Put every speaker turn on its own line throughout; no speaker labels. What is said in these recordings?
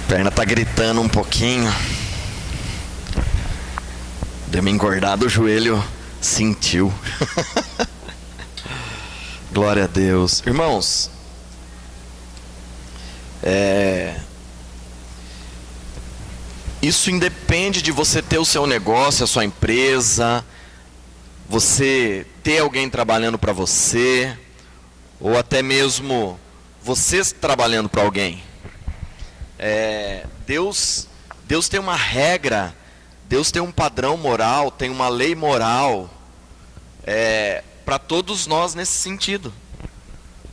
A perna tá gritando um pouquinho. Deu uma engordada, o joelho sentiu. Glória a Deus. Irmãos, isso independe de você ter o seu negócio, a sua empresa, você ter alguém trabalhando para você, ou até mesmo você trabalhando para alguém. Deus tem uma regra, Deus tem um padrão moral, tem uma lei moral para todos nós nesse sentido.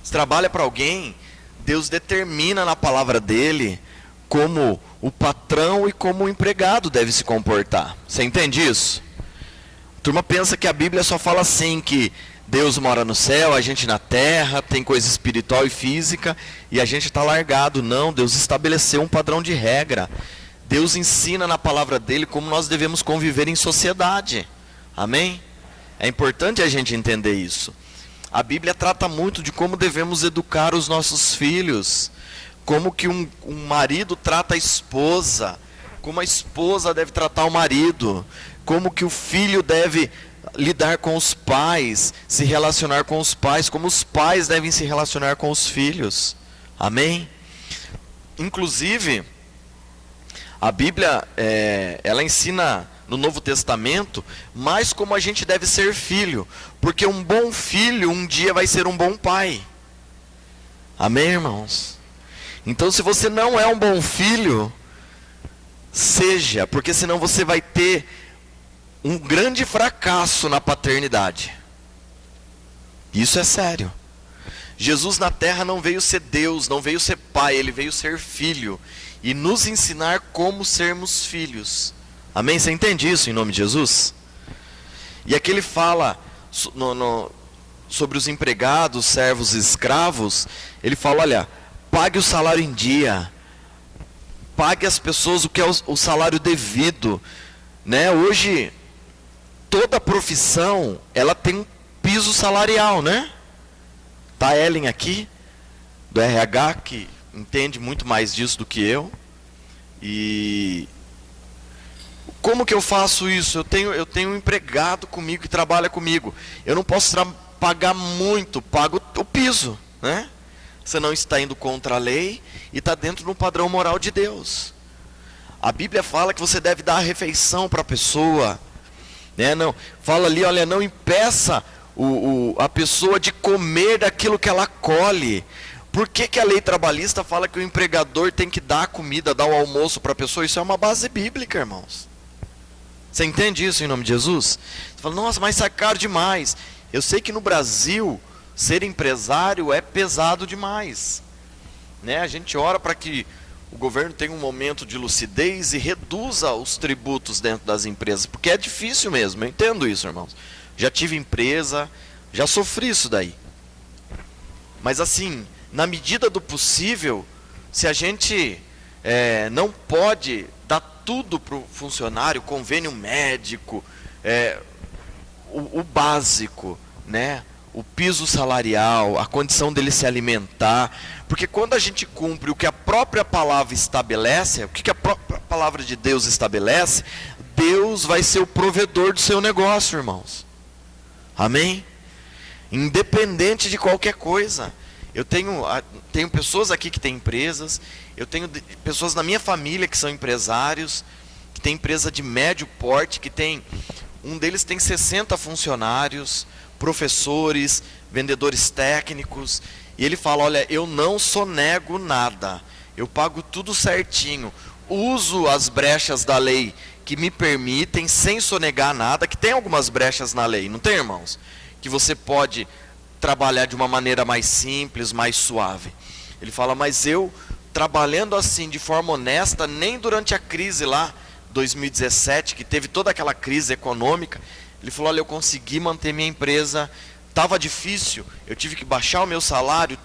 Se trabalha para alguém, Deus determina na palavra dele como o patrão e como o empregado deve se comportar. Você entende isso? A turma pensa que a Bíblia só fala assim, que Deus mora no céu, a gente na terra, tem coisa espiritual e física, e a gente está largado. Não, Deus estabeleceu um padrão de regra. Deus ensina na palavra dele como nós devemos conviver em sociedade. Amém? É importante a gente entender isso. A Bíblia trata muito de como devemos educar os nossos filhos, como que um marido trata a esposa, como a esposa deve tratar o marido, como que o filho deve lidar com os pais, se relacionar com os pais, como os pais devem se relacionar com os filhos. Amém? Inclusive, a Bíblia, ela ensina no Novo Testamento, mais como a gente deve ser filho, porque um bom filho um dia vai ser um bom pai. Amém, irmãos? Então, se você não é um bom filho, seja, porque senão você vai ter um grande fracasso na paternidade. Isso é sério. Jesus na terra não veio ser Deus, não veio ser pai, ele veio ser filho e nos ensinar como sermos filhos. Amém? Você entende isso em nome de Jesus? E aqui ele fala sobre os empregados, servos e escravos. Ele fala, olha, pague o salário em dia, pague às pessoas o que é o salário devido, né? Hoje toda profissão ela tem um piso salarial, né? Tá a Ellen aqui do RH, que entende muito mais disso do que eu. E como que eu faço isso? Eu tenho um empregado comigo que trabalha comigo. Eu não posso pagar muito, pago o piso, né? Você não está indo contra a lei e está dentro do padrão moral de Deus. A Bíblia fala que você deve dar a refeição para a pessoa, né? Não, fala ali, olha, não impeça a pessoa de comer daquilo que ela colhe. Por que a lei trabalhista fala que o empregador tem que dar a comida, dar o almoço para a pessoa? Isso é uma base bíblica, irmãos. Você entende isso em nome de Jesus? Você fala, nossa, mas sai caro demais. Eu sei que no Brasil ser empresário é pesado demais, né? A gente ora para que o governo tenha um momento de lucidez e reduza os tributos dentro das empresas, porque é difícil mesmo, eu entendo isso, irmãos. Já tive empresa, já sofri isso daí. Mas assim, na medida do possível, se a gente não pode dar tudo para o funcionário, convênio médico, o básico, né? O piso salarial, a condição dele se alimentar, porque quando a gente cumpre o que a própria palavra estabelece, o que a própria palavra de Deus estabelece, Deus vai ser o provedor do seu negócio, irmãos. Amém? Independente de qualquer coisa. Eu tenho pessoas aqui que têm empresas, eu tenho pessoas na minha família que são empresários, que tem empresa de médio porte, um deles tem 60 funcionários, professores, vendedores técnicos, e ele fala, olha, eu não sonego nada, eu pago tudo certinho, uso as brechas da lei que me permitem, sem sonegar nada, que tem algumas brechas na lei, não tem, irmãos? Que você pode trabalhar de uma maneira mais simples, mais suave. Ele fala, mas eu, trabalhando assim, de forma honesta, nem durante a crise lá, 2017, que teve toda aquela crise econômica, ele falou, olha, eu consegui manter minha empresa, estava difícil, eu tive que baixar o meu salário,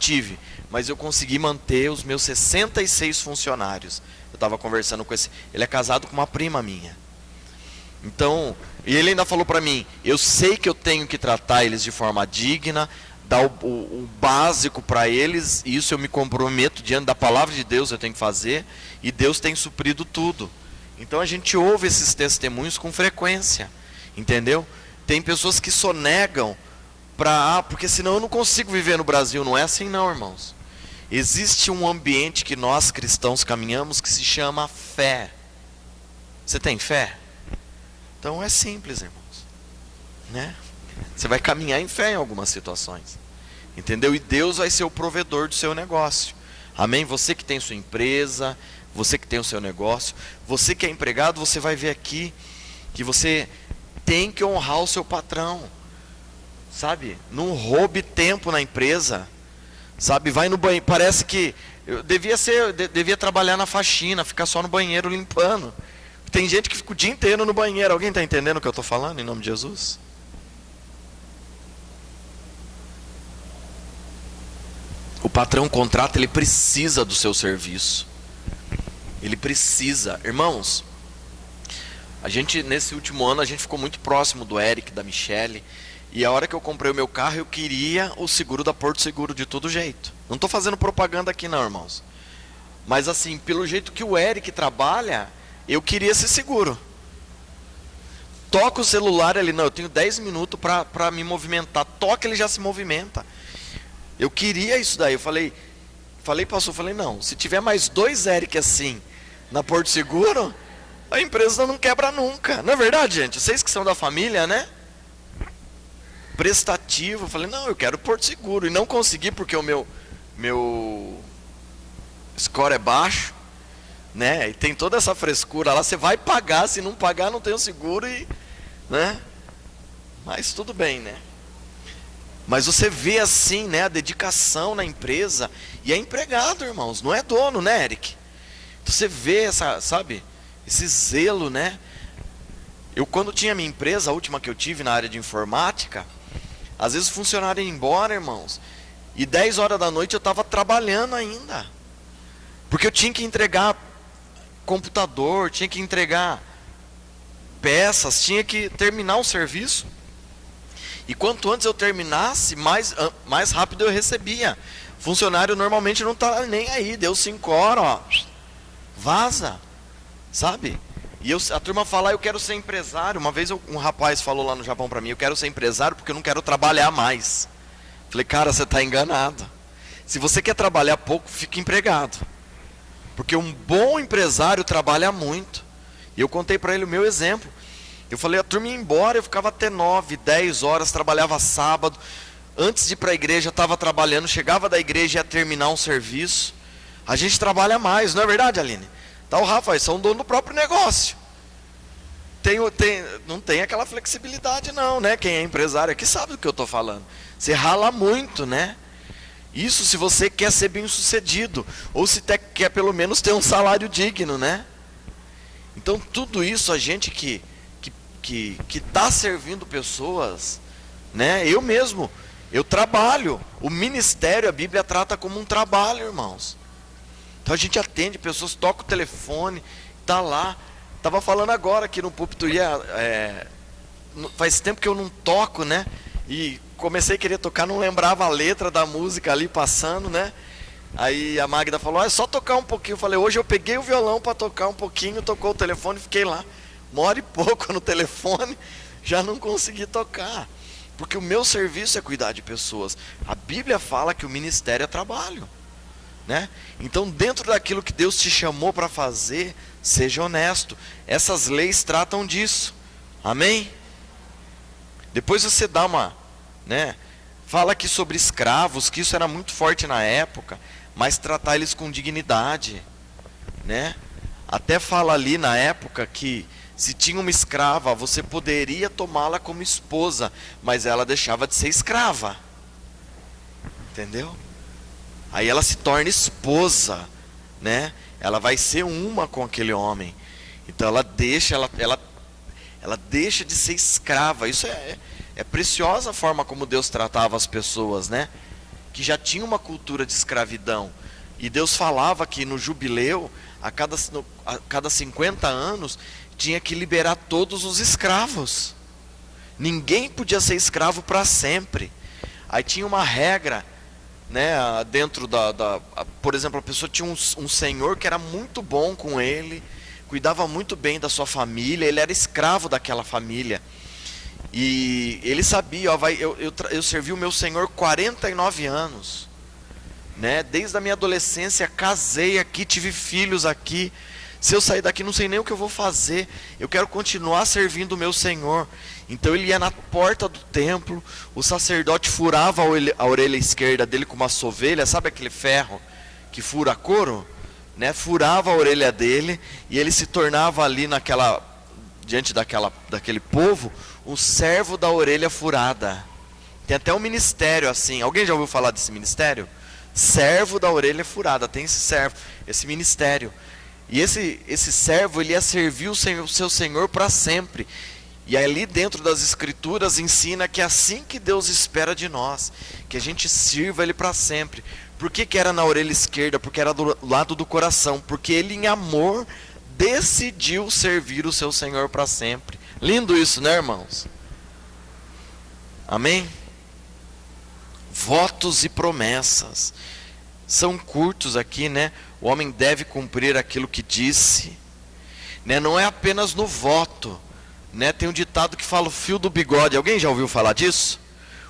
mas eu consegui manter os meus 66 funcionários. Eu estava conversando com ele é casado com uma prima minha. Então, e ele ainda falou para mim, eu sei que eu tenho que tratar eles de forma digna, dar o básico para eles, e isso eu me comprometo diante da palavra de Deus, eu tenho que fazer, e Deus tem suprido tudo. Então a gente ouve esses testemunhos com frequência, entendeu? Tem pessoas que sonegam porque senão eu não consigo viver no Brasil. Não é assim não, irmãos. Existe um ambiente que nós cristãos caminhamos que se chama fé. Você tem fé? Então é simples, irmãos, né? Você vai caminhar em fé em algumas situações, entendeu? E Deus vai ser o provedor do seu negócio. Amém? Você que tem sua empresa, você que tem o seu negócio, você que é empregado, você vai ver aqui que você tem que honrar o seu patrão, sabe? Não roube tempo na empresa, sabe? Vai no banheiro, parece que eu devia trabalhar na faxina, ficar só no banheiro limpando. Tem gente que fica o dia inteiro no banheiro. Alguém está entendendo o que eu estou falando, em nome de Jesus? O patrão contrata, ele precisa do seu serviço. Ele precisa. Irmãos, a gente, nesse último ano, a gente ficou muito próximo do Eric, da Michele. E a hora que eu comprei o meu carro, eu queria o seguro da Porto Seguro de todo jeito. Não estou fazendo propaganda aqui não, irmãos. Mas assim, pelo jeito que o Eric trabalha, eu queria esse seguro. Toca o celular ali, não, eu tenho 10 minutos para me movimentar. Toca, ele já se movimenta. Eu queria isso daí. Eu falei, pastor, não, se tiver mais 2 Eric assim, na Porto Seguro, a empresa não quebra nunca. Não é verdade, gente? Vocês que são da família, né? Prestativo. Eu falei, não, eu quero Porto Seguro. E não consegui porque o meu score é baixo, né? E tem toda essa frescura lá. Você vai pagar, se não pagar não tem o seguro, né? Mas tudo bem, né? Mas você vê assim, né, a dedicação na empresa. E é empregado, irmãos, não é dono, né, Eric? Então você vê esse zelo, né? Eu, quando tinha minha empresa, a última que eu tive na área de informática, às vezes o funcionário ia embora, irmãos, e 10 horas da noite eu estava trabalhando ainda, porque eu tinha que entregar computador, tinha que entregar peças, tinha que terminar o serviço. E quanto antes eu terminasse, mais rápido eu recebia. Funcionário normalmente não está nem aí, deu 5 horas, ó, vaza, sabe? E a turma fala, eu quero ser empresário. Uma vez um rapaz falou lá no Japão para mim, eu quero ser empresário porque eu não quero trabalhar mais. Falei, cara, você está enganado. Se você quer trabalhar pouco, fique empregado. Porque um bom empresário trabalha muito. E eu contei para ele o meu exemplo. Eu falei, a turma ia embora, eu ficava até 9, 10 horas, trabalhava sábado. Antes de ir para a igreja, estava trabalhando, chegava da igreja e ia terminar um serviço. A gente trabalha mais, não é verdade, Aline? Tá, o Rafa, eles são dono do próprio negócio. Não tem aquela flexibilidade não, né? Quem é empresário aqui sabe do que eu estou falando. Você rala muito, né? Isso se você quer ser bem sucedido. Ou se quer pelo menos ter um salário digno, né? Então tudo isso a gente que está servindo pessoas, né? Eu mesmo, eu trabalho. O ministério, a Bíblia trata como um trabalho, irmãos. Então a gente atende pessoas, toca o telefone, está lá. Estava falando agora aqui no púlpito, faz tempo que eu não toco, né? E comecei a querer tocar, não lembrava a letra da música ali passando, né? Aí a Magda falou, é só tocar um pouquinho. Eu falei, hoje eu peguei o violão para tocar um pouquinho, tocou o telefone, fiquei lá 1h e pouco no telefone, já não consegui tocar. Porque o meu serviço é cuidar de pessoas. A Bíblia fala que o ministério é trabalho, né? Então, dentro daquilo que Deus te chamou para fazer, seja honesto. Essas leis tratam disso. Amém? Depois você dá fala aqui sobre escravos, que isso era muito forte na época, mas tratar eles com dignidade, né? Até fala ali na época que se tinha uma escrava, você poderia tomá-la como esposa, mas ela deixava de ser escrava. Entendeu? Aí ela se torna esposa, né? Ela vai ser uma com aquele homem. Então ela deixa de ser escrava. Isso é preciosa a forma como Deus tratava as pessoas, né? Que já tinha uma cultura de escravidão. E Deus falava que no jubileu, a cada 50 anos, tinha que liberar todos os escravos. Ninguém podia ser escravo para sempre. Aí tinha uma regra, né, dentro por exemplo, a pessoa tinha um senhor que era muito bom com ele, cuidava muito bem da sua família, ele era escravo daquela família. E ele sabia, ó, eu servi o meu senhor 49 anos, né? Desde a minha adolescência, casei aqui, tive filhos aqui. Se eu sair daqui, não sei nem o que eu vou fazer. Eu quero continuar servindo o meu senhor. Então ele ia na porta do templo, o sacerdote furava a orelha esquerda dele com uma sovelha, sabe aquele ferro que fura couro? Né? Furava a orelha dele, e ele se tornava ali diante daquele povo, um servo da orelha furada. Tem até um ministério assim. Alguém já ouviu falar desse ministério? Servo da orelha furada. Tem esse ministério. E esse servo, ele ia servir o seu senhor para sempre. E ali dentro das escrituras ensina que é assim que Deus espera de nós, que a gente sirva ele para sempre. Por que era na orelha esquerda? Porque era do lado do coração. Porque ele, em amor, decidiu servir o seu senhor para sempre. Lindo isso, né, irmãos? Amém? Votos e promessas são curtos aqui, né? O homem deve cumprir aquilo que disse, né? Não é apenas no voto, né? Tem um ditado que fala o fio do bigode. Alguém já ouviu falar disso?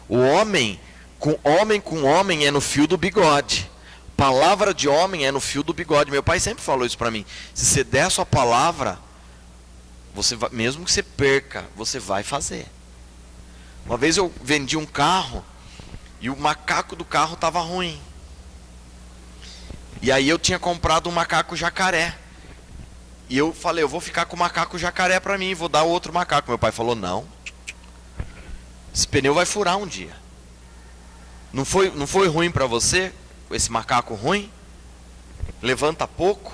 O homem com homem é no fio do bigode. Palavra de homem é no fio do bigode. Meu pai sempre falou isso para mim. Se você der a sua palavra, você vai, mesmo que você perca, você vai fazer. Uma vez eu vendi um carro e o macaco do carro estava ruim. E aí eu tinha comprado um macaco jacaré. E eu falei, eu vou ficar com o macaco jacaré para mim, vou dar outro macaco. Meu pai falou, não. Esse pneu vai furar um dia. Não foi ruim para você, esse macaco ruim? Levanta pouco?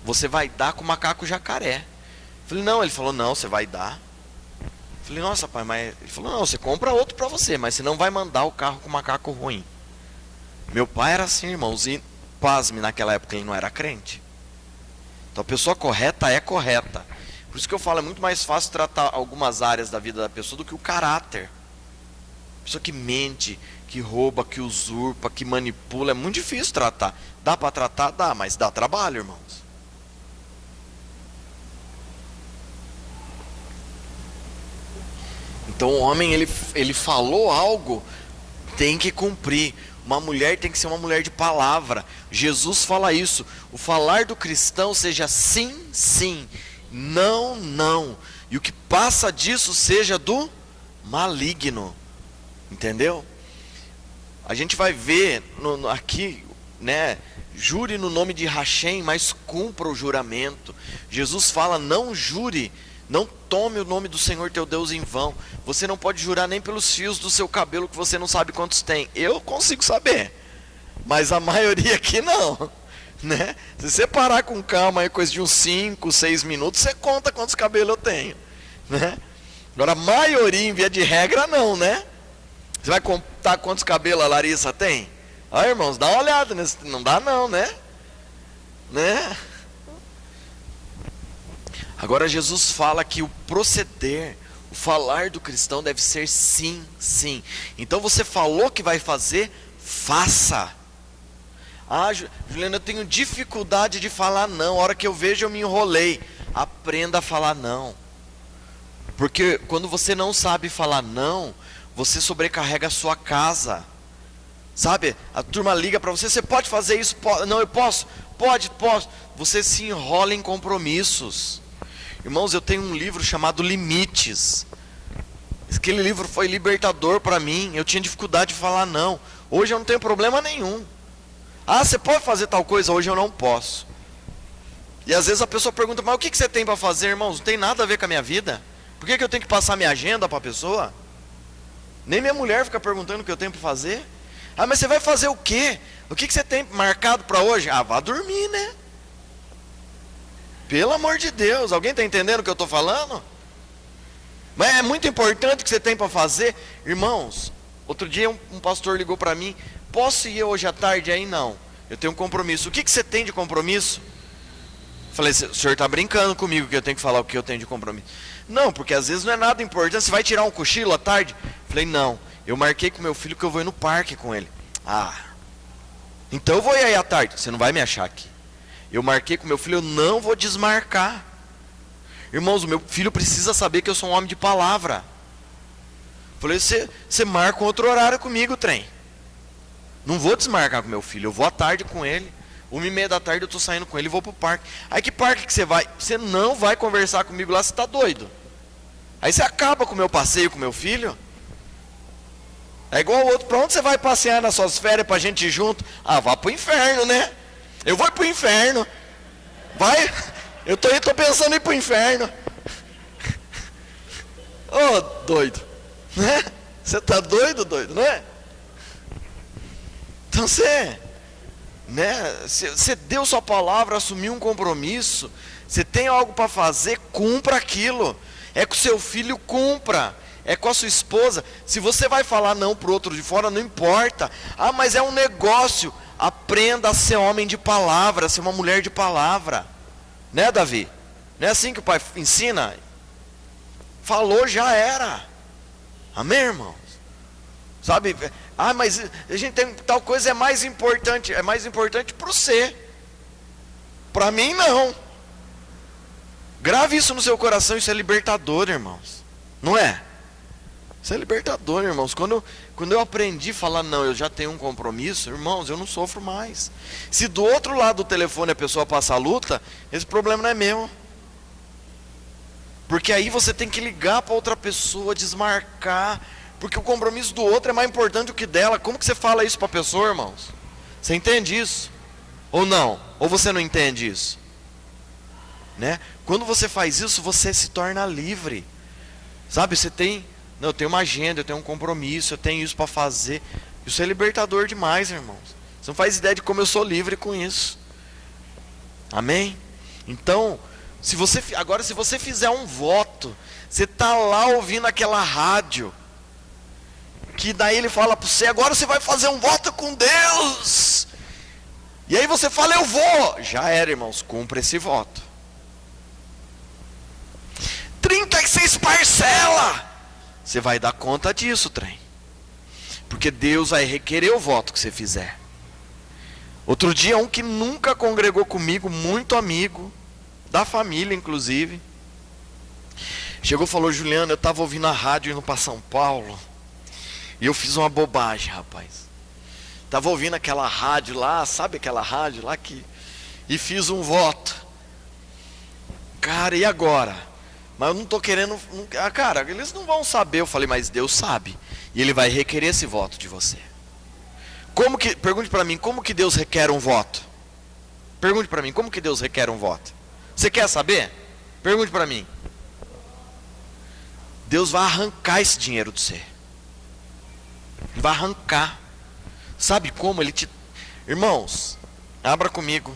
Você vai dar com o macaco jacaré. Eu falei, não. Ele falou, não, você vai dar. Eu falei, nossa, pai, mas... Ele falou, não, você compra outro para você, mas você não vai mandar o carro com o macaco ruim. Meu pai era assim, irmãos, e pasme, naquela época ele não era crente. Então a pessoa correta é correta. Por isso que eu falo, é muito mais fácil tratar algumas áreas da vida da pessoa do que o caráter. Pessoa que mente, que rouba, que usurpa, que manipula, é muito difícil tratar. Dá para tratar? Dá, mas dá trabalho, irmãos. Então o homem, ele falou algo, tem que cumprir. Uma mulher tem que ser uma mulher de palavra. Jesus fala isso. O falar do cristão seja sim, sim, não, não. E o que passa disso seja do maligno. Entendeu? A gente vai ver aqui, né? Jure no nome de Hashem, mas cumpra o juramento. Jesus fala, não jure, não tome o nome do Senhor teu Deus em vão. Você não pode jurar nem pelos fios do seu cabelo, que você não sabe quantos tem. Eu consigo saber, mas a maioria aqui não, né? Se você parar com calma aí, coisa de uns 5, 6 minutos, você conta quantos cabelos eu tenho, né? Agora a maioria, em via de regra, não, né? Você vai contar quantos cabelos a Larissa tem? Olha, irmãos, dá uma olhada nesse. Não dá não, né? Agora Jesus fala que o proceder, o falar do cristão deve ser sim, sim. Então você falou que vai fazer, faça. Ah, Juliana, eu tenho dificuldade de falar não. A hora que eu vejo eu me enrolei. Aprenda a falar não. Porque quando você não sabe falar não, você sobrecarrega a sua casa. Sabe? A turma liga para você, você pode fazer isso? Não, eu posso? Posso. Você se enrola em compromissos. Irmãos, eu tenho um livro chamado Limites. Aquele livro foi libertador para mim. Eu tinha dificuldade de falar não. Hoje eu não tenho problema nenhum. Ah, você pode fazer tal coisa? Hoje eu não posso. E às vezes a pessoa pergunta, mas o que você tem para fazer, irmãos? Não tem nada a ver com a minha vida. Por que eu tenho que passar minha agenda para a pessoa? Nem minha mulher fica perguntando o que eu tenho para fazer. Ah, mas você vai fazer o quê? O que você tem marcado para hoje? Ah, vá dormir, né? Pelo amor de Deus, alguém está entendendo o que eu estou falando? Mas é muito importante o que você tem para fazer. Irmãos, outro dia um pastor ligou para mim, posso ir hoje à tarde aí? Não, eu tenho um compromisso. O que você tem de compromisso? Falei, o senhor está brincando comigo que eu tenho que falar o que eu tenho de compromisso. Não, porque às vezes não é nada importante, você vai tirar um cochilo à tarde? Falei, não, eu marquei com meu filho que eu vou ir no parque com ele. Ah, então eu vou ir aí à tarde. Você não vai me achar aqui. Eu marquei com meu filho, eu não vou desmarcar. Irmãos, o meu filho precisa saber que eu sou um homem de palavra. Falei, você marca um outro horário comigo, trem. Não vou desmarcar com meu filho, eu vou à tarde com ele. 1h30 da tarde eu estou saindo com ele e vou para o parque. Aí que parque que você vai? Você não vai conversar comigo lá, você está doido. Aí você acaba com o meu passeio com meu filho. É igual o outro, para onde você vai passear nas suas férias para a gente ir junto? Ah, vá para o inferno, né? Eu vou para o inferno. Vai, eu tô pensando em ir para o inferno. Ô, doido, né? Você está doido, não é? Então você deu sua palavra, assumiu um compromisso, você tem algo para fazer, cumpra aquilo. É com o seu filho, cumpra. É com a sua esposa. Se você vai falar não para o outro de fora, não importa. Ah, mas é um negócio. Aprenda a ser homem de palavra, a ser uma mulher de palavra. Né, Davi? Não é assim que o pai ensina? Falou, já era. Amém, irmãos? Sabe? Ah, mas a gente tem tal coisa, é mais importante para você. Para mim não. Grave isso no seu coração, isso é libertador, irmãos. Não é? Isso é libertador, irmãos. Quando eu aprendi a falar, não, eu já tenho um compromisso, irmãos, eu não sofro mais. Se do outro lado do telefone a pessoa passa a luta, esse problema não é meu. Porque aí você tem que ligar para outra pessoa, desmarcar, porque o compromisso do outro é mais importante do que dela. Como que você fala isso para a pessoa, irmãos? Você entende isso? Ou não? Ou você não entende isso? Né? Quando você faz isso, você se torna livre. Sabe, você tem... Não, eu tenho uma agenda, eu tenho um compromisso, eu tenho isso para fazer. Isso é libertador demais, irmãos. Você não faz ideia de como eu sou livre com isso. Amém? Então, se você fizer um voto, você está lá ouvindo aquela rádio, que daí ele fala para você, agora você vai fazer um voto com Deus. E aí você fala, eu vou. Já era, irmãos, cumpra esse voto. 36 parcelas. Você vai dar conta disso, trem. Porque Deus vai requerer o voto que você fizer. Outro dia, um que nunca congregou comigo, muito amigo, da família inclusive, chegou e falou, Juliano, eu estava ouvindo a rádio indo para São Paulo, e eu fiz uma bobagem, rapaz. Estava ouvindo aquela rádio lá, sabe aquela rádio lá e fiz um voto. Cara, e agora? Mas eu não estou querendo... Cara, eles não vão saber. Eu falei, mas Deus sabe. E Ele vai requerer esse voto de você. Pergunte para mim, como que Deus requer um voto? Pergunte para mim, como que Deus requer um voto? Você quer saber? Pergunte para mim. Deus vai arrancar esse dinheiro de você. Ele vai arrancar. Sabe como? Irmãos, abra comigo.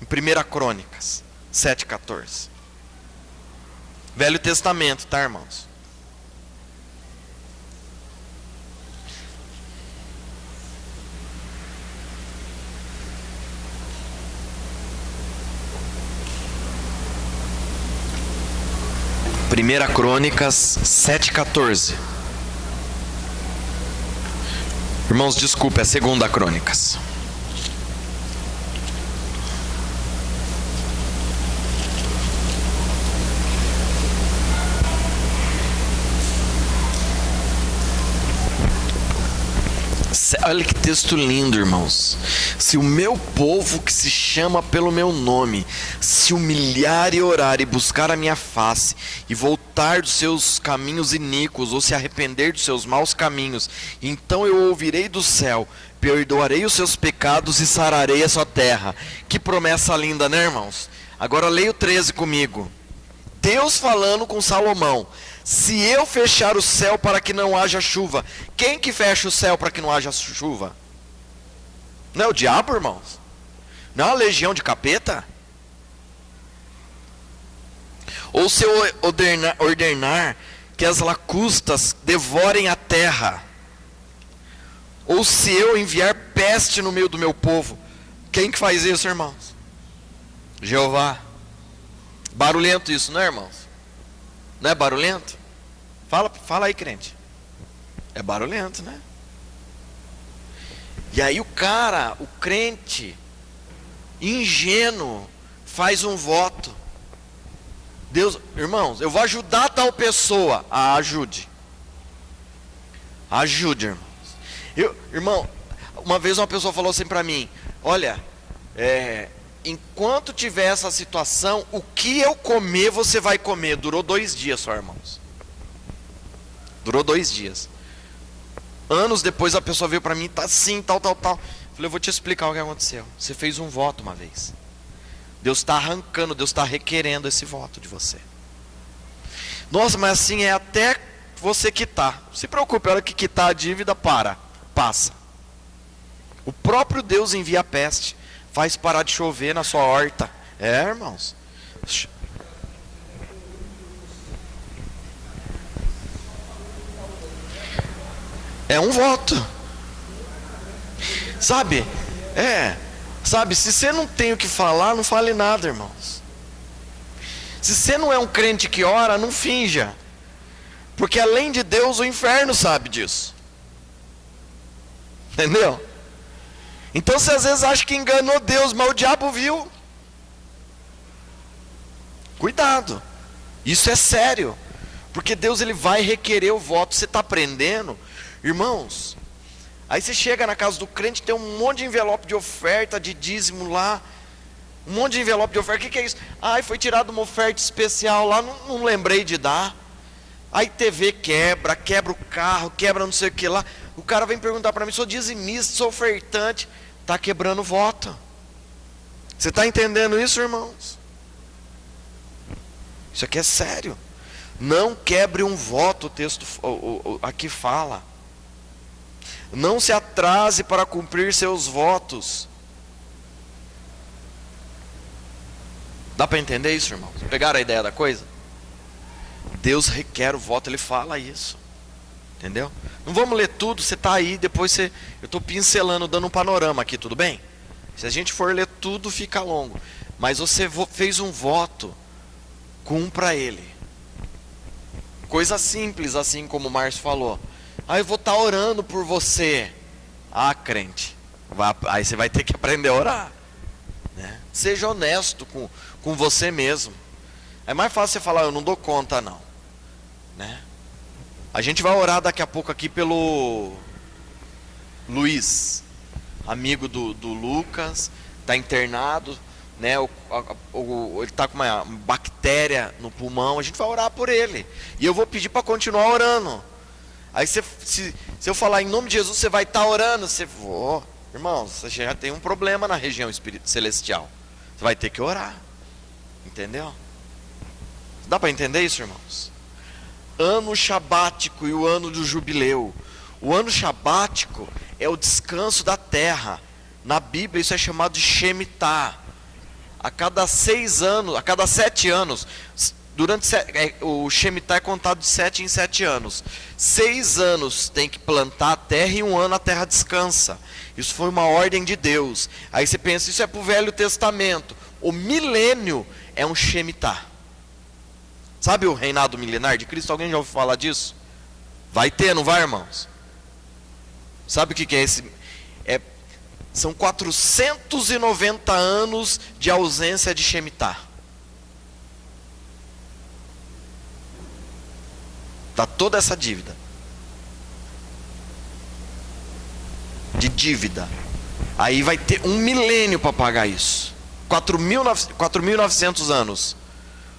Em 1 Crônicas 7,14. Velho Testamento, tá, irmãos? Primeira Crônicas 7,14. Irmãos, desculpe, é Segunda Crônicas. Olha que texto lindo, irmãos. Se o meu povo que se chama pelo meu nome se humilhar e orar e buscar a minha face e voltar dos seus caminhos iníquos ou se arrepender dos seus maus caminhos, então eu ouvirei do céu, perdoarei os seus pecados e sararei a sua terra. Que promessa linda, né, irmãos? Agora leia o 13 comigo. Deus falando com Salomão. Se eu fechar o céu para que não haja chuva, quem que fecha o céu para que não haja chuva? Não é o diabo, irmãos? Não é uma legião de capeta? Ou se eu ordenar que as lacustas devorem a terra, ou se eu enviar peste no meio do meu povo, quem que faz isso, irmãos? Jeová. Barulhento isso, não é, irmãos? Não é barulhento? Fala aí, crente. É barulhento, né? E aí o cara, o crente, ingênuo, faz um voto. Deus, irmãos, eu vou ajudar tal pessoa. Ajude. Ajude, irmãos. Irmão, uma vez uma pessoa falou assim para mim: olha, enquanto tiver essa situação, o que eu comer, você vai comer. Durou 2 dias só, irmãos. Durou 2 dias. Anos depois a pessoa veio para mim, tá assim, tal. Falei, eu vou te explicar o que aconteceu. Você fez um voto uma vez. Deus está arrancando, Deus está requerendo esse voto de você. Nossa, mas assim é até você quitar. Não se preocupe, a hora que quitar a dívida, passa. O próprio Deus envia a peste, faz parar de chover na sua horta. Irmãos. É um voto. Sabe? Se você não tem o que falar, não fale nada, irmãos. Se você não é um crente que ora, não finja. Porque além de Deus, o inferno sabe disso. Entendeu? Então você às vezes acha que enganou Deus, mas o diabo viu. Cuidado. Isso é sério. Porque Deus ele vai requerer o voto. Você está aprendendo? Irmãos, aí você chega na casa do crente, tem um monte de envelope de oferta, de dízimo lá. Um monte de envelope de oferta. O que é isso? Foi tirado uma oferta especial lá, não lembrei de dar. Aí TV quebra o carro, quebra não sei o que lá. O cara vem perguntar para mim: sou dizimista, sou ofertante. Está quebrando voto. Você está entendendo isso, irmãos? Isso aqui é sério. Não quebre um voto, o texto aqui fala. Não se atrase para cumprir seus votos. Dá para entender isso, irmãos? Pegaram a ideia da coisa? Deus requer o voto, Ele fala isso. Entendeu? Não vamos ler tudo, você está aí, depois eu estou pincelando, dando um panorama aqui, tudo bem? Se a gente for ler tudo, fica longo. Mas você fez um voto, cumpra ele. Coisa simples, assim como o Márcio falou. Eu vou estar orando por você. Crente, aí você vai ter que aprender a orar, né? Seja honesto com você mesmo. É mais fácil você falar: eu não dou conta não, né? A gente vai orar daqui a pouco aqui pelo Luiz, amigo do Lucas, está internado, né? Ele está com uma bactéria no pulmão. A gente vai orar por ele. E eu vou pedir para continuar orando. Aí se eu falar em nome de Jesus, você vai estar orando. Irmãos, você já tem um problema na região celestial. Você vai ter que orar. Entendeu? Dá para entender isso, irmãos? Ano sabático e o ano do jubileu. O ano sabático é o descanso da terra. Na Bíblia isso é chamado de Shemitah. A cada 7 anos, o Shemitah é contado de 7 em 7 anos. 6 anos tem que plantar a terra e 1 ano a terra descansa. Isso foi uma ordem de Deus. Aí você pensa, isso é para o Velho Testamento. O milênio é um Shemitah. Sabe o reinado milenar de Cristo? Alguém já ouviu falar disso? Vai ter, não vai, irmãos? Sabe o que é esse? São 490 anos de ausência de Shemitah. Está toda essa dívida. De dívida. Aí vai ter 1 milênio para pagar isso. 4.900 anos.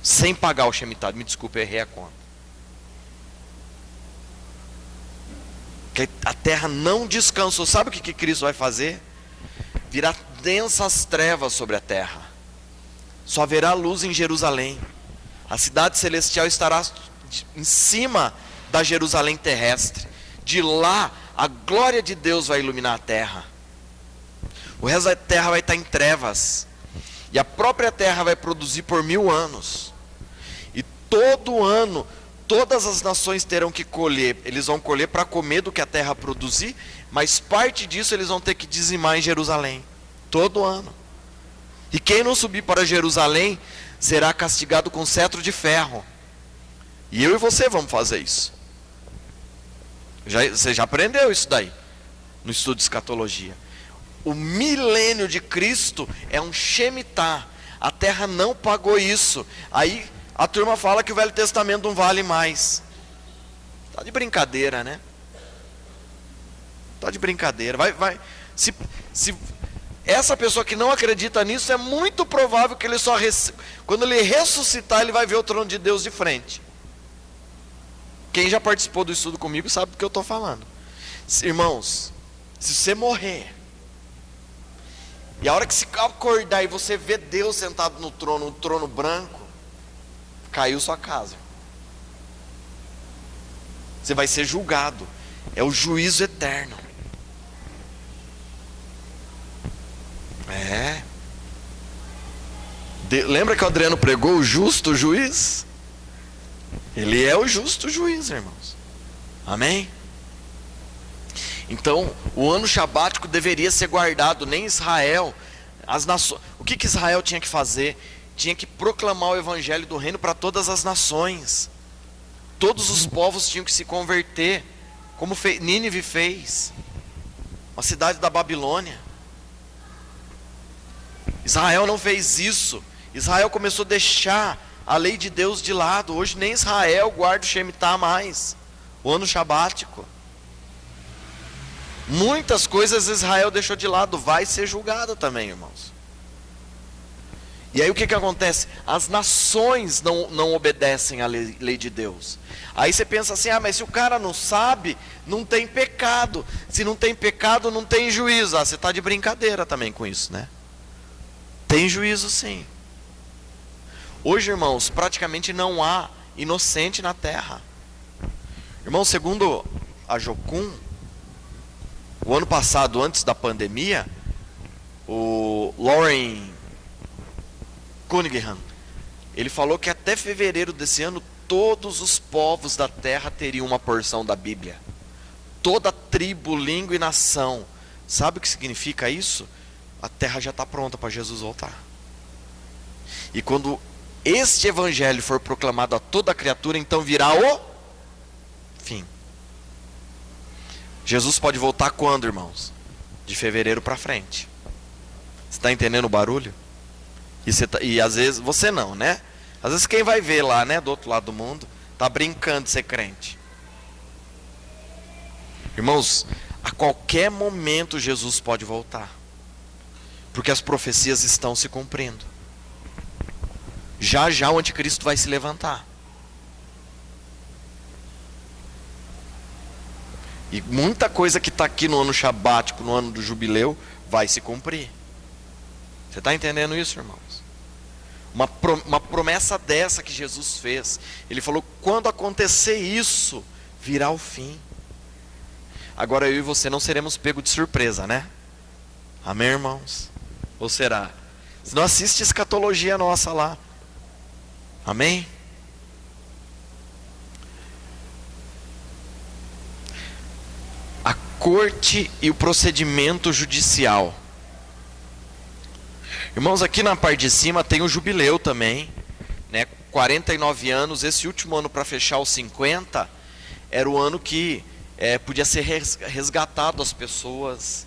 Sem pagar o Shemitah. Me desculpe, eu errei a conta. Que a terra não descansou. Sabe o que Cristo vai fazer? Virá densas trevas sobre a terra. Só haverá luz em Jerusalém. A cidade celestial estará em cima da Jerusalém terrestre. De lá, a glória de Deus vai iluminar a terra. O resto da terra vai estar em trevas. E a própria terra vai produzir por 1000 anos. E todo ano, todas as nações terão que colher. Eles vão colher para comer do que a terra produzir. Mas parte disso eles vão ter que dizimar em Jerusalém. Todo ano. E quem não subir para Jerusalém será castigado com cetro de ferro. E eu e você vamos fazer isso. Você já aprendeu isso daí no estudo de escatologia. O milênio de Cristo é um Shemitah. A terra não pagou isso. Aí a turma fala que o Velho Testamento não vale mais. Tá de brincadeira, né? Tá de brincadeira. Se essa pessoa que não acredita nisso, é muito provável que ele quando ele ressuscitar, ele vai ver o trono de Deus de frente. Quem já participou do estudo comigo sabe do que eu estou falando. Irmãos, se você morrer, e a hora que se acordar e você vê Deus sentado no trono branco, caiu sua casa. Você vai ser julgado. É o juízo eterno. Lembra que o Adriano pregou o justo juiz? Ele é o justo juiz, irmãos. Amém? Então, o ano sabático deveria ser guardado, nem Israel. O que Israel tinha que fazer? Tinha que proclamar o evangelho do reino para todas as nações. Todos os povos tinham que se converter, como Nínive fez, a cidade da Babilônia. Israel não fez isso. Israel começou a deixar a lei de Deus de lado. Hoje nem Israel guarda o Shemitah mais, o ano sabático. Muitas coisas Israel deixou de lado, vai ser julgada também, irmãos. E aí o que acontece? As nações não obedecem à lei de Deus. Aí você pensa assim, mas se o cara não sabe, não tem pecado. Se não tem pecado, não tem juízo. Você está de brincadeira também com isso, né? Tem juízo sim. Hoje, irmãos, praticamente não há inocente na terra. Irmão, segundo a Jocum, o ano passado, antes da pandemia, o Lauren Cunningham, ele falou que até fevereiro desse ano, todos os povos da terra teriam uma porção da Bíblia. Toda tribo, língua e nação. Sabe o que significa isso? A terra já está pronta para Jesus voltar. E quando este evangelho for proclamado a toda criatura, então virá o fim. Jesus pode voltar quando, irmãos? De fevereiro para frente. Você está entendendo o barulho? E às vezes, você não, né? Às vezes quem vai ver lá, né, do outro lado do mundo, está brincando de ser crente. Irmãos, a qualquer momento Jesus pode voltar. Porque as profecias estão se cumprindo. Já já o anticristo vai se levantar. E muita coisa que está aqui no ano sabático, no ano do jubileu, vai se cumprir. Você está entendendo isso, irmãos? Uma promessa dessa que Jesus fez. Ele falou, quando acontecer isso, virá o fim. Agora eu e você não seremos pegos de surpresa, né? Amém, irmãos? Ou será? Você não assiste escatologia nossa lá. Amém? A corte e o procedimento judicial. Irmãos, aqui na parte de cima tem o jubileu também, né? 49 anos, esse último ano para fechar os 50, era o ano que podia ser resgatado as pessoas,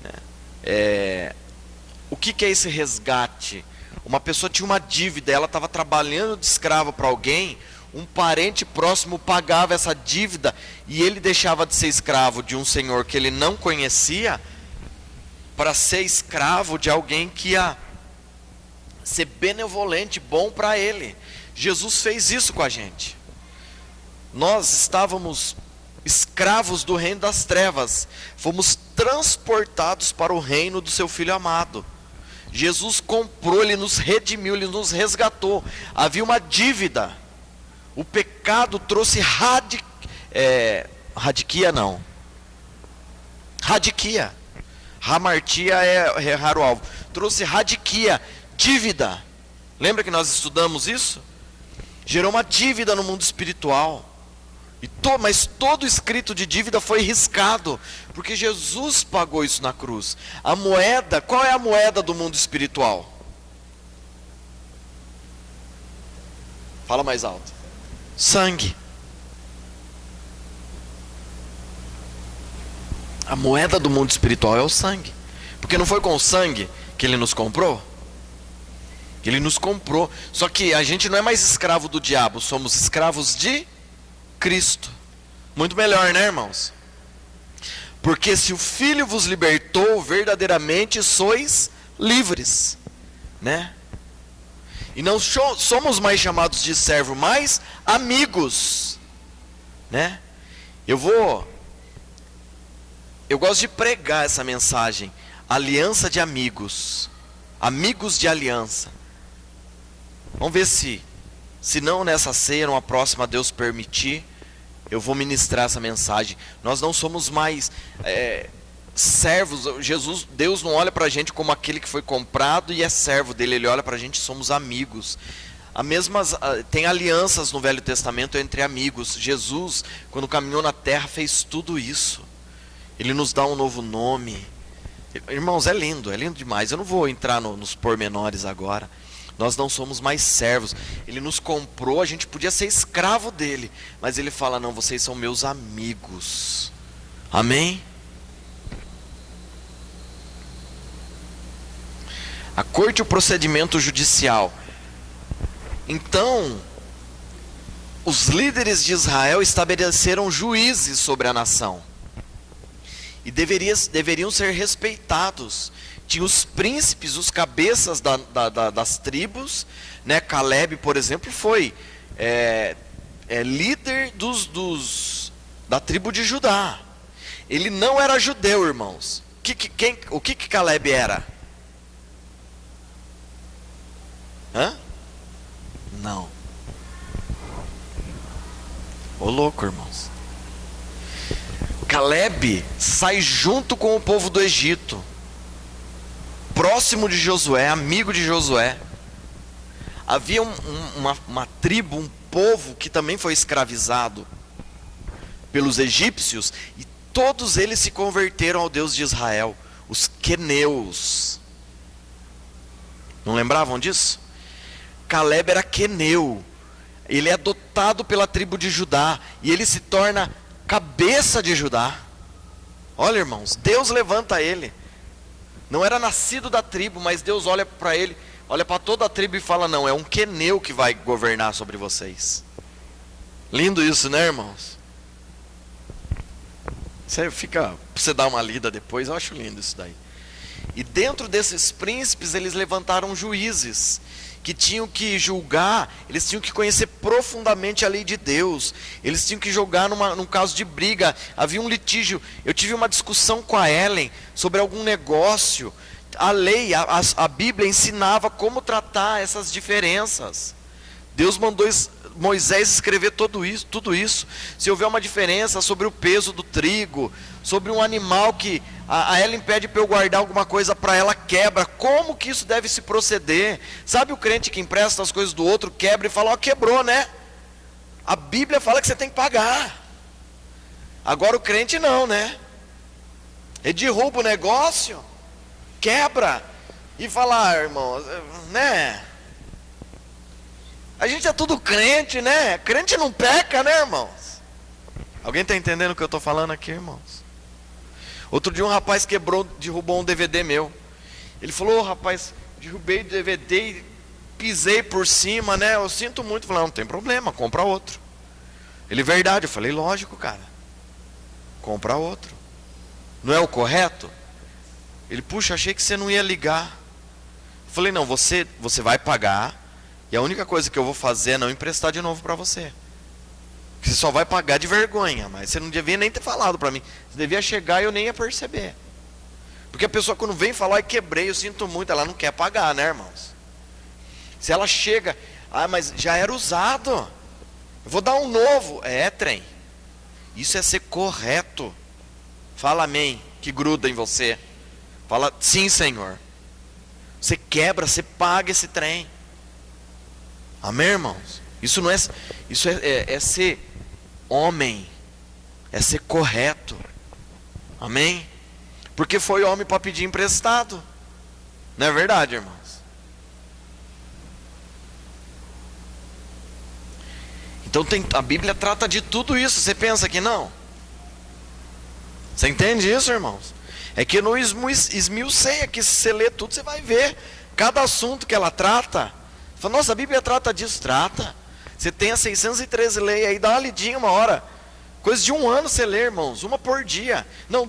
né? O que é esse resgate? Uma pessoa tinha uma dívida, ela estava trabalhando de escravo para alguém, um parente próximo pagava essa dívida e ele deixava de ser escravo de um senhor que ele não conhecia para ser escravo de alguém que ia ser benevolente, bom para ele. Jesus fez isso com a gente. Nós estávamos escravos do reino das trevas, fomos transportados para o reino do seu Filho amado. Jesus comprou, Ele nos redimiu, Ele nos resgatou. Havia uma dívida. O pecado trouxe radiquia não. Radiquia. Hamartia é errar o alvo. Trouxe radiquia, dívida. Lembra que nós estudamos isso? Gerou uma dívida no mundo espiritual. Mas todo escrito de dívida foi riscado, porque Jesus pagou isso na cruz. A moeda, qual é a moeda do mundo espiritual? Fala mais alto. Sangue. A moeda do mundo espiritual é o sangue. Porque não foi com o sangue que ele nos comprou? Ele nos comprou. Só que a gente não é mais escravo do diabo, somos escravos de Cristo. Muito melhor, né, irmãos? Porque se o Filho vos libertou, verdadeiramente sois livres, né? E não somos mais chamados de servo, mas amigos, né? Eu gosto de pregar essa mensagem, aliança de amigos, amigos de aliança. Vamos ver se não nessa ceia, numa próxima, Deus permitir, eu vou ministrar essa mensagem. Nós não somos mais servos. Deus não olha para a gente como aquele que foi comprado e é servo dele. Ele olha para a gente, somos amigos. Tem alianças no Velho Testamento entre amigos. Jesus, quando caminhou na terra, fez tudo isso. Ele nos dá um novo nome. Irmãos, é lindo demais. Eu não vou entrar nos pormenores agora. Nós não somos mais servos. Ele nos comprou, a gente podia ser escravo dele, mas ele fala, não, vocês são meus amigos. Amém? A corte e o procedimento judicial. Então, os líderes de Israel estabeleceram juízes sobre a nação. E deveriam ser respeitados. Tinha os príncipes, os cabeças das tribos, né? Caleb, por exemplo, foi líder da tribo de Judá. Ele não era judeu, irmãos. O que Caleb era? Não. Ô louco, irmãos. Caleb sai junto com o povo do Egito, próximo de Josué, amigo de Josué. Havia uma tribo, um povo que também foi escravizado pelos egípcios, e todos eles se converteram ao Deus de Israel, os queneus. Não lembravam disso? Caleb era queneu. Ele é adotado pela tribo de Judá e ele se torna cabeça de Judá. Olha, irmãos, Deus levanta ele. Não era nascido da tribo, mas Deus olha para ele, olha para toda a tribo e fala, não, é um queneu que vai governar sobre vocês. Lindo isso, né, irmãos? Você fica, você dá uma lida depois, eu acho lindo isso daí. E dentro desses príncipes, eles levantaram juízes que tinham que julgar, eles tinham que conhecer profundamente a lei de Deus, eles tinham que julgar num caso de briga. Havia um litígio, eu tive uma discussão com a Ellen sobre algum negócio. A lei, a Bíblia ensinava como tratar essas diferenças. Deus mandou Moisés escrever tudo isso. Se houver uma diferença sobre o peso do trigo, sobre um animal que a Ellen pede para eu guardar alguma coisa para ela, quebra, como que isso deve se proceder? Sabe o crente que empresta as coisas do outro, quebra e fala, ó, quebrou, né? A Bíblia fala que você tem que pagar. Agora o crente não, né? Ele derruba o negócio, quebra e fala, irmão, né? A gente é tudo crente, né? Crente não peca, né, irmãos? Alguém está entendendo o que eu estou falando aqui, irmãos? Outro dia um rapaz derrubou um DVD meu. Ele falou, rapaz, derrubei o DVD e pisei por cima, né? Eu sinto muito. Eu falei, não tem problema, compra outro. Ele, verdade. Eu falei, lógico, cara. Compra outro. Não é o correto? Ele, puxa, achei que você não ia ligar. Eu falei, não, você vai pagar. E a única coisa que eu vou fazer é não emprestar de novo para você. Você só vai pagar de vergonha, mas você não devia nem ter falado para mim. Você devia chegar e eu nem ia perceber. Porque a pessoa quando vem falar, quebrei, eu sinto muito, ela não quer pagar, né, irmãos? Se ela chega, mas já era usado, eu vou dar um novo. Trem. Isso é ser correto. Fala amém, que gruda em você. Fala, sim, Senhor. Você quebra, você paga esse trem. Amém, irmãos? Isso é ser homem, é ser correto. Amém? Porque foi homem para pedir emprestado. Não é verdade, irmãos? Então a Bíblia trata de tudo isso. Você pensa que não? Você entende isso, irmãos? É que eu não esmiucei aqui, se você ler tudo, você vai ver. Cada assunto que ela trata. Você fala, nossa, a Bíblia trata disso, trata. Você tem as 613 leis aí, dá uma lidinha uma hora. Coisa de um ano você lê, irmãos, uma por dia. Não,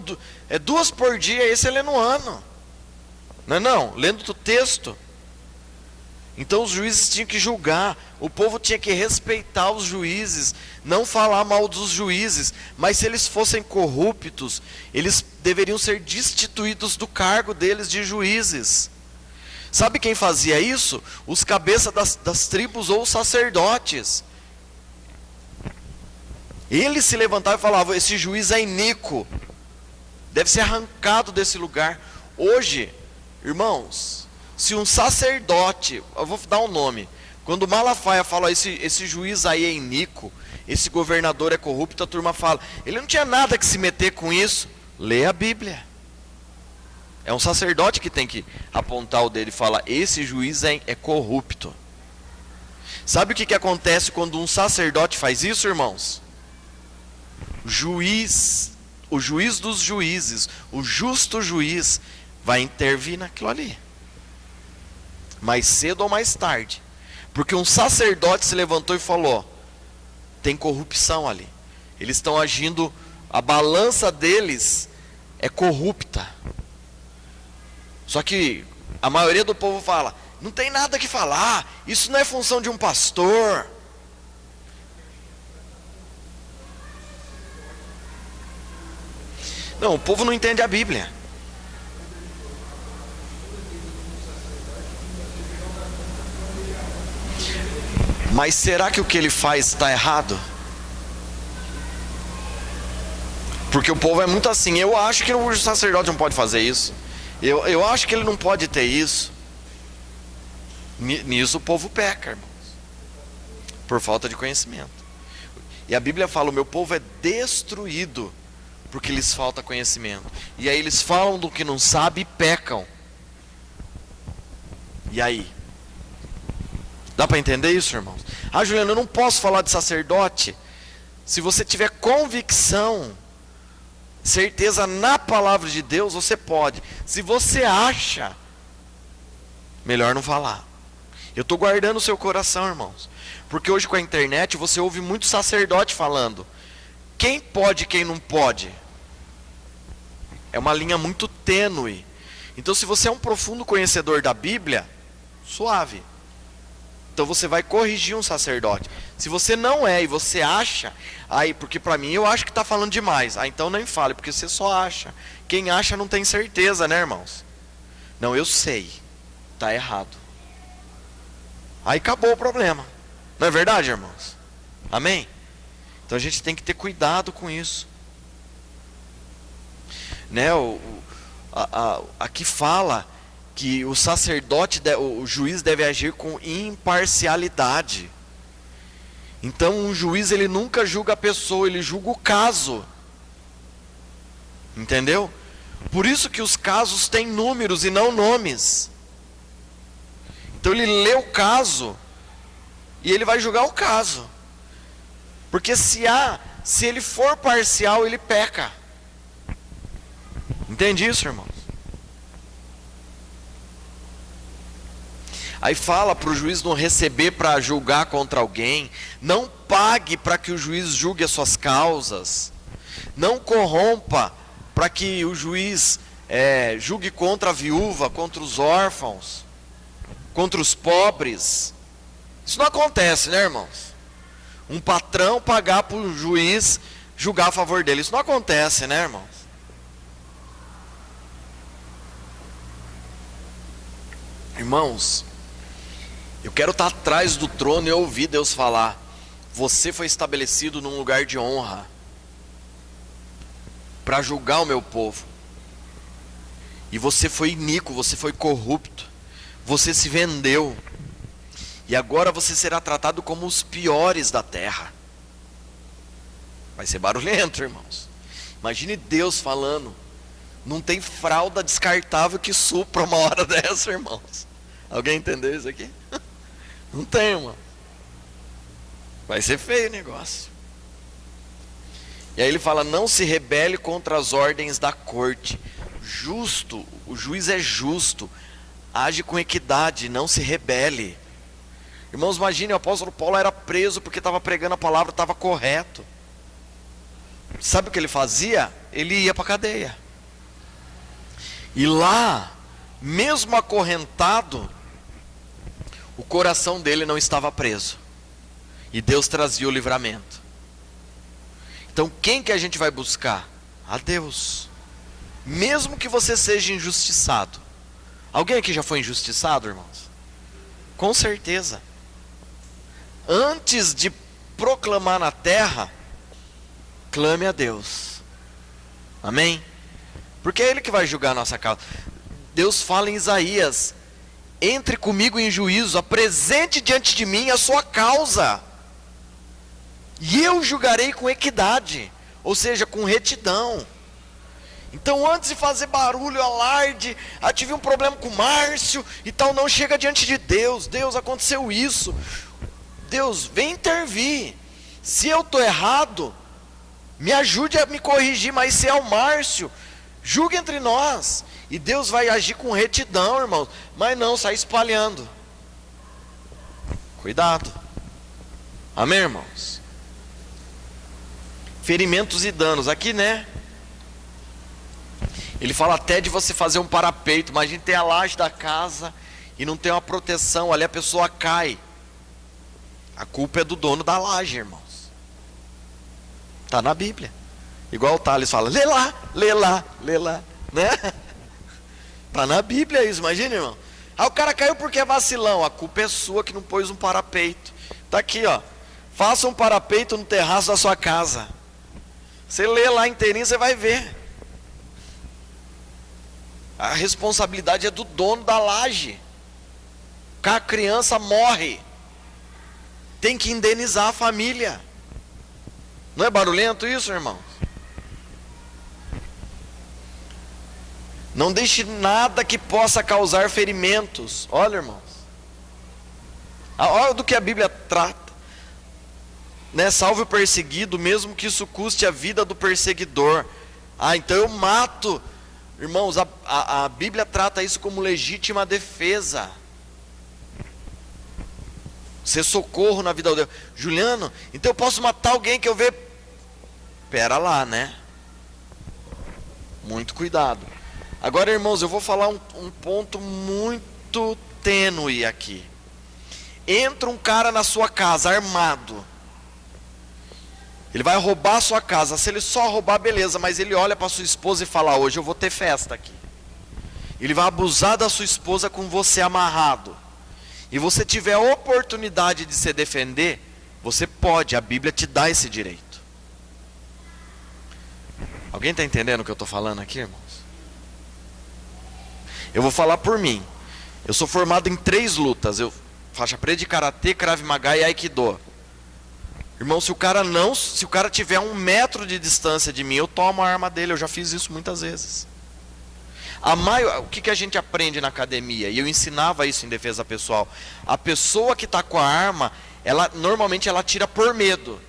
duas por dia, aí você lê no ano. Não, lendo o texto. Então os juízes tinham que julgar, o povo tinha que respeitar os juízes, não falar mal dos juízes, mas se eles fossem corruptos, eles deveriam ser destituídos do cargo deles de juízes. Sabe quem fazia isso? Os cabeças das tribos ou os sacerdotes. Eles se levantavam e falavam, esse juiz é iníquo, deve ser arrancado desse lugar. Hoje, irmãos, se um sacerdote, eu vou dar um nome, quando Malafaia fala, esse juiz aí é iníquo, esse governador é corrupto, a turma fala, ele não tinha nada que se meter com isso. Lê a Bíblia. É um sacerdote que tem que apontar o dedo e falar, esse juiz é corrupto. Sabe o que acontece quando um sacerdote faz isso, irmãos? O juiz dos juízes, o justo juiz, vai intervir naquilo ali. Mais cedo ou mais tarde. Porque um sacerdote se levantou e falou, tem corrupção ali. Eles estão agindo, a balança deles é corrupta. Só que a maioria do povo fala, não tem nada que falar, isso não é função de um pastor. Não, o povo não entende a Bíblia. Mas será que o que ele faz está errado? Porque o povo é muito assim, eu acho que o sacerdote não pode fazer isso. Eu acho que ele não pode ter isso. Nisso o povo peca, irmãos. Por falta de conhecimento. E a Bíblia fala, o meu povo é destruído porque lhes falta conhecimento. E aí eles falam do que não sabem e pecam. E aí? Dá para entender isso, irmãos? Ah, Juliano, eu não posso falar de sacerdote. Se você tiver convicção, certeza na palavra de Deus, você pode. Se você acha, melhor não falar. Eu estou guardando o seu coração, irmãos. Porque hoje com a internet você ouve muito sacerdote falando. Quem pode e quem não pode? É uma linha muito tênue. Então se você é um profundo conhecedor da Bíblia, suave. Então você vai corrigir um sacerdote. Se você não é e você acha, aí, porque para mim eu acho que está falando demais. Ah, então nem fale, porque você só acha. Quem acha não tem certeza, né, irmãos? Não, eu sei. Está errado. Aí acabou o problema. Não é verdade, irmãos? Amém? Então a gente tem que ter cuidado com isso. Né? Aqui fala que o sacerdote, o juiz deve agir com imparcialidade. Então um juiz ele nunca julga a pessoa, ele julga o caso. Entendeu? Por isso que os casos têm números e não nomes. Então ele lê o caso e ele vai julgar o caso. Porque se ele for parcial, ele peca. Entende isso, irmãos? Aí fala para o juiz não receber para julgar contra alguém. Não pague para que o juiz julgue as suas causas. Não corrompa para que o juiz julgue contra a viúva, contra os órfãos, contra os pobres. Isso não acontece, né, irmãos? Um patrão pagar para o juiz julgar a favor dele. Isso não acontece, né, irmãos? Irmãos, eu quero estar atrás do trono e ouvir Deus falar: você foi estabelecido num lugar de honra para julgar o meu povo. E você foi iníquo, você foi corrupto, você se vendeu. E agora você será tratado como os piores da terra. Vai ser barulhento, irmãos. Imagine Deus falando. Não tem fralda descartável que supra uma hora dessa, irmãos. Alguém entendeu isso aqui? Não tem, irmão. Vai ser feio o negócio. E aí ele fala, não se rebele contra as ordens da corte. Justo, o juiz é justo, age com equidade, não se rebele. Irmãos, imagine, o apóstolo Paulo era preso porque estava pregando a palavra, estava correto. Sabe o que ele fazia? Ele ia para a cadeia. E lá, mesmo acorrentado, o coração dele não estava preso. E Deus trazia o livramento. Então quem que a gente vai buscar? A Deus. Mesmo que você seja injustiçado. Alguém aqui já foi injustiçado, irmãos? Com certeza. Antes de proclamar na terra, clame a Deus. Amém? Porque é Ele que vai julgar a nossa causa. Deus fala em Isaías, entre comigo em juízo, apresente diante de mim a sua causa, e eu julgarei com equidade, ou seja, com retidão. Então antes de fazer barulho, alarde, tive um problema com o Márcio e tal, não chega diante de Deus. Deus, aconteceu isso, Deus, vem intervir. Se eu estou errado, me ajude a me corrigir, mas se é o Márcio, julgue entre nós. E Deus vai agir com retidão, irmãos, mas não sair espalhando. Cuidado. Amém, irmãos? Ferimentos e danos, aqui, né? Ele fala até de você fazer um parapeito. Imagina ter a laje da casa e não ter uma proteção, ali a pessoa cai. A culpa é do dono da laje, irmãos. Está na Bíblia. Igual o Thales fala, lê lá, lê lá, lê lá, né? Está na Bíblia isso, imagina, irmão. O cara caiu porque é vacilão. A culpa é sua que não pôs um parapeito. Está aqui, ó. Faça um parapeito no terraço da sua casa. Você lê lá inteirinho, você vai ver. A responsabilidade é do dono da laje. A criança morre, tem que indenizar a família. Não é barulhento isso, irmão? Não deixe nada que possa causar ferimentos. Olha, irmãos, olha do que a Bíblia trata, né? Salve o perseguido, mesmo que isso custe a vida do perseguidor. Então eu mato. Irmãos, a Bíblia trata isso como legítima defesa. Ser socorro na vida do Deus. Juliano, então eu posso matar alguém que eu ver? Pera lá, né? Muito cuidado. Agora, irmãos, eu vou falar um ponto muito tênue aqui. Entra um cara na sua casa armado. Ele vai roubar a sua casa. Se ele só roubar, beleza, mas ele olha para sua esposa e fala, hoje eu vou ter festa aqui. Ele vai abusar da sua esposa com você amarrado. E você tiver a oportunidade de se defender, você pode, a Bíblia te dá esse direito. Alguém está entendendo o que eu estou falando aqui, irmãos? Eu vou falar por mim. Eu sou formado em 3 lutas. Faixa preta de Karatê, Krav Maga e Aikido. Irmão, se o cara tiver 1 metro de distância de mim, eu tomo a arma dele. Eu já fiz isso muitas vezes. O que a gente aprende na academia? E eu ensinava isso em defesa pessoal. A pessoa que está com a arma, normalmente ela tira por medo.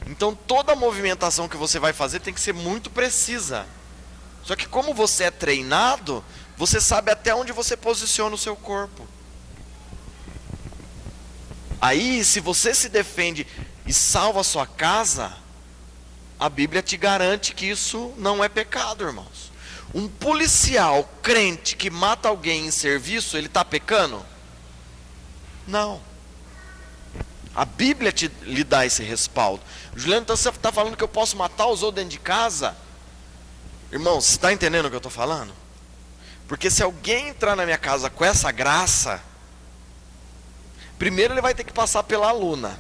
Então toda a movimentação que você vai fazer tem que ser muito precisa. Só que como você é treinado, você sabe até onde você posiciona o seu corpo. Aí, se você se defende e salva a sua casa, a Bíblia te garante que isso não é pecado, irmãos. Um policial crente que mata alguém em serviço, ele está pecando? Não. A Bíblia lhe dá esse respaldo. Juliano, então você está falando que eu posso matar os outros dentro de casa? Irmão, você está entendendo o que eu estou falando? Porque se alguém entrar na minha casa com essa graça, primeiro ele vai ter que passar pela aluna,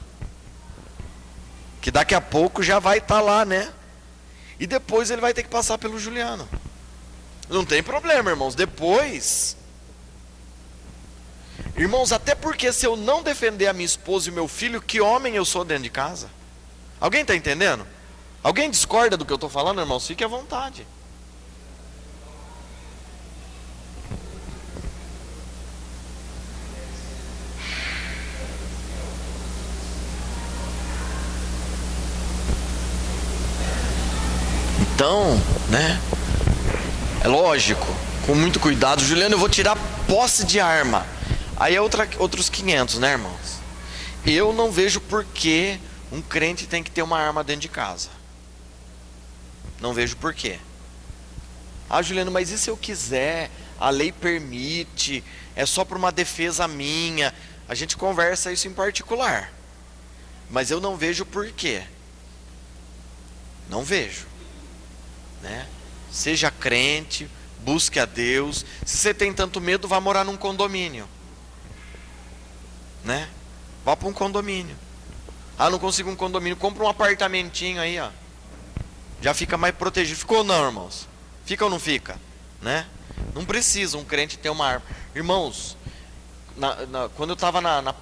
que daqui a pouco já vai estar lá, né? E depois ele vai ter que passar pelo Juliano. Não tem problema, irmãos. Depois, irmãos, até porque se eu não defender a minha esposa e o meu filho, que homem eu sou dentro de casa? Alguém está entendendo? Alguém discorda do que eu estou falando, irmãos? Fique à vontade. Então, né? É lógico, com muito cuidado. Juliano, eu vou tirar posse de arma. Aí é outros 500, né, irmãos? Eu não vejo por que um crente tem que ter uma arma dentro de casa. Não vejo por quê. Ah, Juliano, mas e se eu quiser? A lei permite, é só por uma defesa minha. A gente conversa isso em particular. Mas eu não vejo por quê. Não vejo, né? Seja crente, busque a Deus. Se você tem tanto medo, vá morar num condomínio, né? Vá para um condomínio. Ah, não consigo um condomínio, compra um apartamentinho aí, ó. Já fica mais protegido. Ficou ou não, irmãos? Fica ou não fica, né? Não precisa um crente ter uma arma. Irmãos, quando eu estava na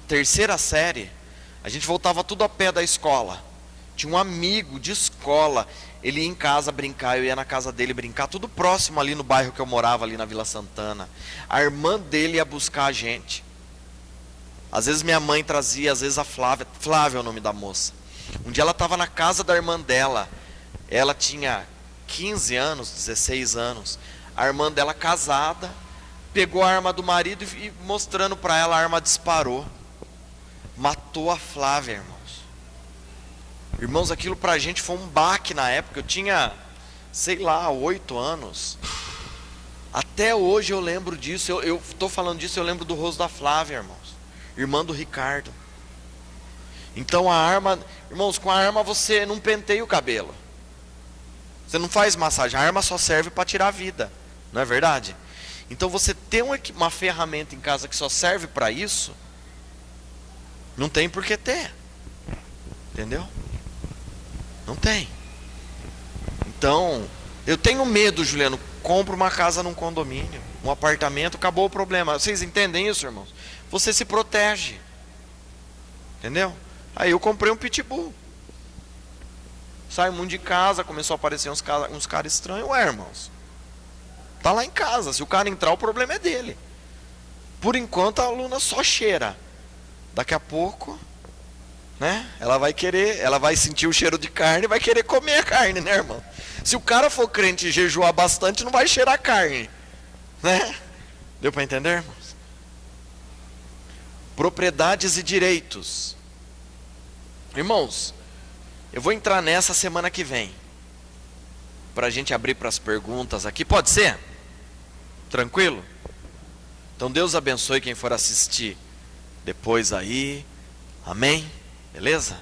terceira série, a gente voltava tudo a pé da escola. Tinha um amigo de escola, ele ia em casa brincar, eu ia na casa dele brincar, tudo próximo ali no bairro que eu morava, ali na Vila Santana. A irmã dele ia buscar a gente. Às vezes minha mãe trazia, às vezes a Flávia. Flávia é o nome da moça. Um dia ela estava na casa da irmã dela. Ela tinha 15 anos, 16 anos. A irmã dela casada, pegou a arma do marido e mostrando para ela, a arma disparou. Matou a Flávia, irmãos. Irmãos, aquilo pra gente foi um baque na época. Eu tinha, sei lá, 8 anos. Até hoje eu lembro disso. Eu tô falando disso, eu lembro do rosto da Flávia, irmãos. Irmã do Ricardo. Então a arma, irmãos, com a arma você não penteia o cabelo. Você não faz massagem. A arma só serve para tirar a vida. Não é verdade? Então você ter uma ferramenta em casa que só serve para isso, não tem por que ter. Entendeu? Não tem. Então, eu tenho medo, Juliano. Compra uma casa num condomínio, um apartamento, acabou o problema. Vocês entendem isso, irmãos? Você se protege. Entendeu? Aí eu comprei um pitbull. Sai muito de casa, começou a aparecer uns caras estranhos. Ué, irmãos, tá lá em casa. Se o cara entrar, o problema é dele. Por enquanto a aluna só cheira. Daqui a pouco, né? Ela vai sentir o cheiro de carne e vai querer comer a carne, né, irmão? Se o cara for crente e jejuar bastante, não vai cheirar carne, né? Deu para entender, irmãos? Propriedades e direitos. Irmãos, eu vou entrar nessa semana que vem, para a gente abrir para as perguntas aqui, pode ser? Tranquilo? Então Deus abençoe quem for assistir depois aí, amém? Beleza?